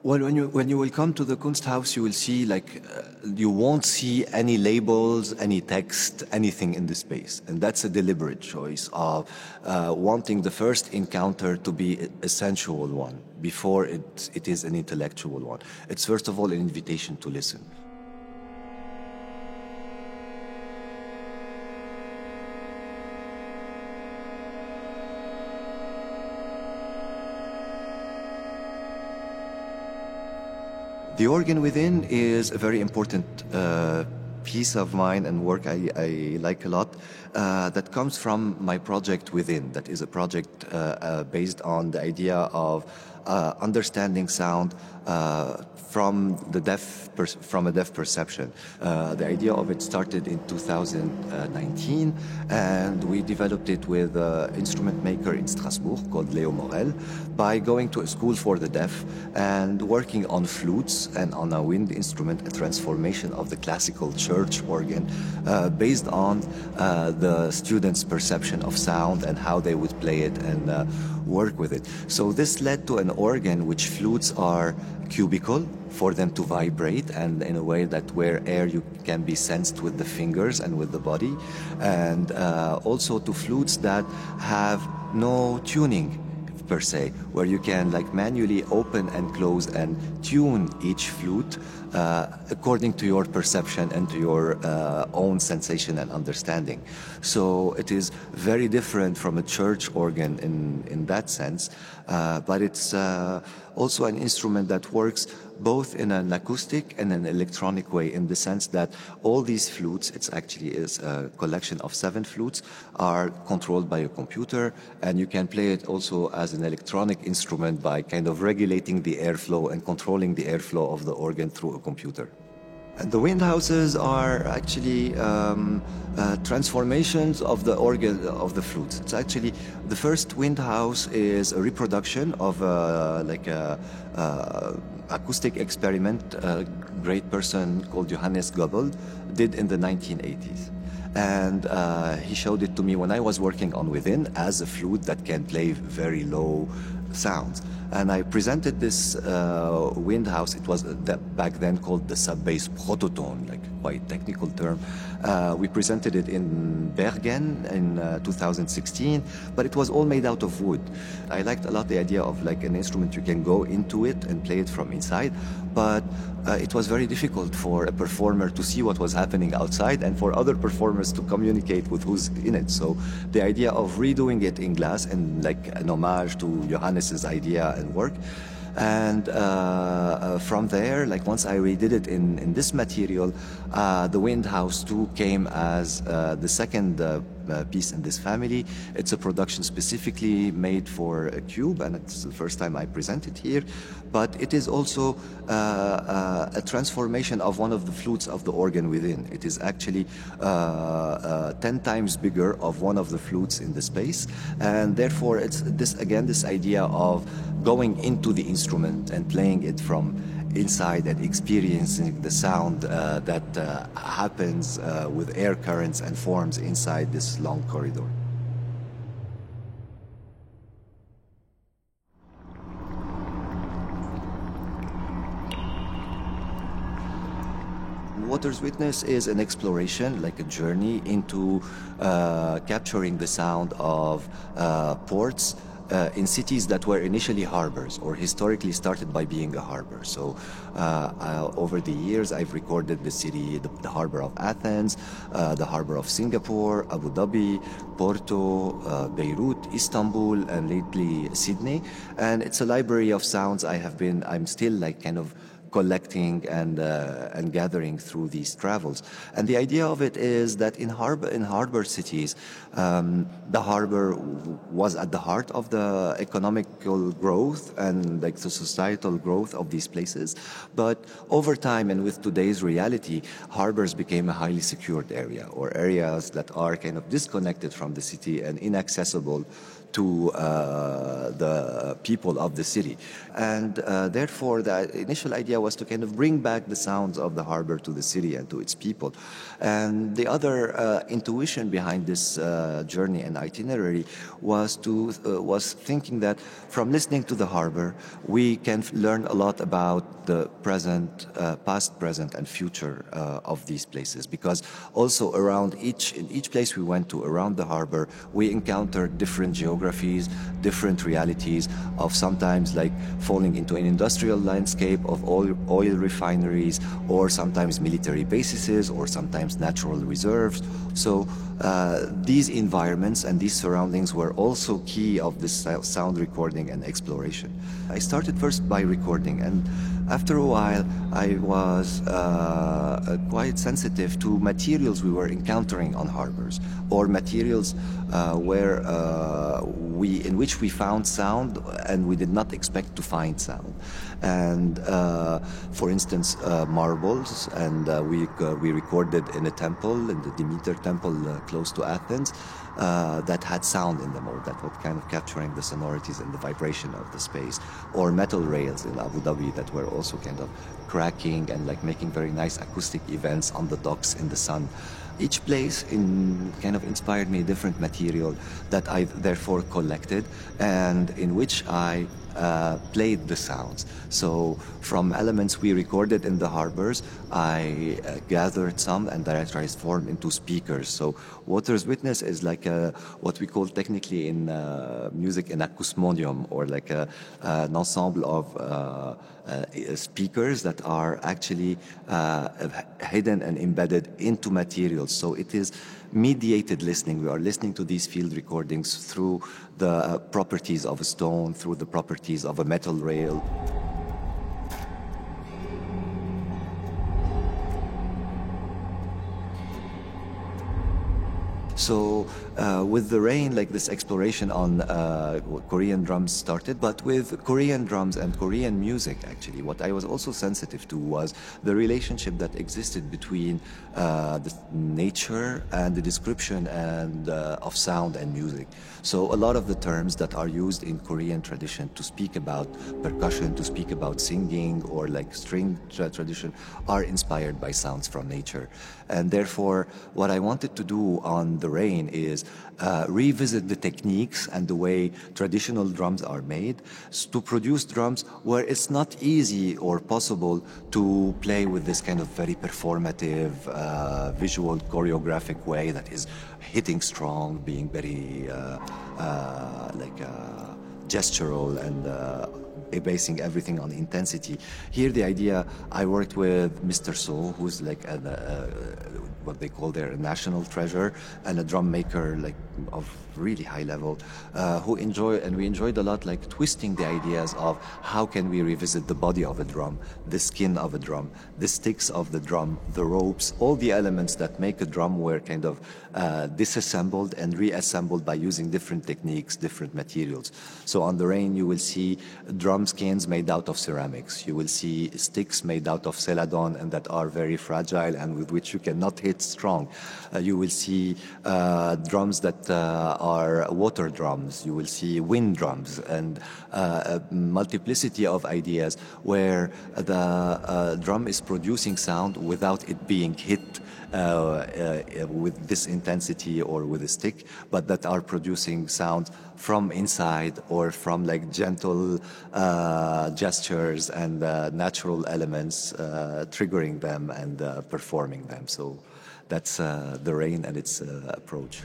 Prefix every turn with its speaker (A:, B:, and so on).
A: Well, when you will come to the Kunsthaus, you will see you won't see any labels, any text, anything in the space, and that's a deliberate choice of wanting the first encounter to be a sensual one before it is an intellectual one. It's first of all an invitation to listen. The organ within is a very important piece of mine and work I like a lot that comes from my project Within. That is a project based on the idea of understanding sound from a deaf perception. The idea of it started in 2019, and we developed it with an instrument maker in Strasbourg called Léo Morel by going to a school for the deaf and working on flutes and on a wind instrument, a transformation of the classical church organ based on the students' perception of sound and how they would play it and work with it. So this led to an organ which flutes are cubical for them to vibrate, and in a way that where air you can be sensed with the fingers and with the body, and also to flutes that have no tuning per se, where you can manually open and close and tune each flute according to your perception and to your own sensation and understanding. So it is very different from a church organ in that sense, but it's also an instrument that works both in an acoustic and an electronic way, in the sense that all these flutes, it's actually is a collection of 7 flutes, are controlled by a computer, and you can play it also as an electronic instrument by kind of regulating the airflow and controlling the airflow of the organ through a computer. And the wind houses are actually transformations of the organ of the flutes. It's actually the first wind house is a reproduction of acoustic experiment a great person called Johannes Goebel did in the 1980s. And he showed it to me when I was working on Within as a flute that can play very low sounds. And I presented this wind house. It was back then called the sub-bass prototone, quite technical term. We presented it in Bergen in 2016, but it was all made out of wood. I liked a lot the idea of an instrument you can go into it and play it from inside, but it was very difficult for a performer to see what was happening outside and for other performers to communicate with who's in it. So the idea of redoing it in glass and an homage to Johannes's idea and work. And from there, once I redid it in this material, the Wind House 2 came as the second piece in this family. It's a production specifically made for a cube, and it's the first time I present it here. But it is also a transformation of one of the flutes of the organ within. It is actually 10 times bigger of one of the flutes in the space, and therefore it's this idea of going into the instrument and playing it from inside and experiencing the sound that happens with air currents and forms inside this long corridor. Water's Witness is an exploration, like a journey into capturing the sound of ports in cities that were initially harbors or historically started by being a harbor. So over the years, I've recorded the city, the harbor of Athens, the harbor of Singapore, Abu Dhabi, Porto, Beirut, Istanbul, and lately Sydney. And it's a library of sounds I'm still kind of collecting and gathering through these travels. And the idea of it is that in harbor cities, the harbor was at the heart of the economical growth and the societal growth of these places. But over time and with today's reality, harbors became a highly secured area, or areas that are kind of disconnected from the city and inaccessible to the people of the city. And therefore, the initial idea was to kind of bring back the sounds of the harbor to the city and to its people. And the other intuition behind this journey and itinerary was thinking that from listening to the harbor, we can learn a lot about the present, past, present, and future of these places. Because also in each place we went to around the harbor, we encountered different geographies, different realities of sometimes like falling into an industrial landscape of oil refineries, or sometimes military bases, or sometimes natural reserves. So these environments and these surroundings were also key of this sound recording and exploration. I started first by recording, and after a while I was quite sensitive to materials we were encountering on harbors, or materials in which we found sound and we did not expect to find sound. And for instance, marbles, and we recorded in a temple, in the Demeter temple close to Athens, that had sound in them, or that were kind of capturing the sonorities and the vibration of the space, or metal rails in Abu Dhabi that were also kind of cracking and like making very nice acoustic events on the docks in the sun. Each place kind of inspired me a different material that I therefore collected, and in which I played the sounds. So from elements we recorded in the harbors, I gathered some and that I transformed into speakers. So Water's Witness is like what we call technically in music an acousmonium, or like an ensemble of speakers that are actually hidden and embedded into materials. So it is mediated listening. We are listening to these field recordings through the properties of a stone, through the properties of a metal rail. So with the rain, like this exploration on Korean drums started, but with Korean drums and Korean music, actually, what I was also sensitive to was the relationship that existed between the nature and the description and of sound and music. So a lot of the terms that are used in Korean tradition to speak about percussion, to speak about singing, or like string tradition, are inspired by sounds from nature. And therefore, what I wanted to do on The Rain is revisit the techniques and the way traditional drums are made, to produce drums where it's not easy or possible to play with this kind of very performative, visual, choreographic way that is hitting strong, being very gestural and basing everything on intensity. Here the idea, I worked with Mr. So, who's like what they call their national treasure, and a drum maker like of really high level, we enjoyed a lot like twisting the ideas of how can we revisit the body of a drum, the skin of a drum, the sticks of the drum, the ropes, all the elements that make a drum were kind of disassembled and reassembled by using different techniques, different materials. So on The Rain you will see drum skins made out of ceramics, you will see sticks made out of celadon and that are very fragile and with which you cannot hit strong. You will see drums that are water drums, you will see wind drums, and a multiplicity of ideas where the drum is producing sound without it being hit with this intensity or with a stick, but that are producing sound from inside or from like gentle gestures and natural elements triggering them and performing them. So that's The Rain and its approach.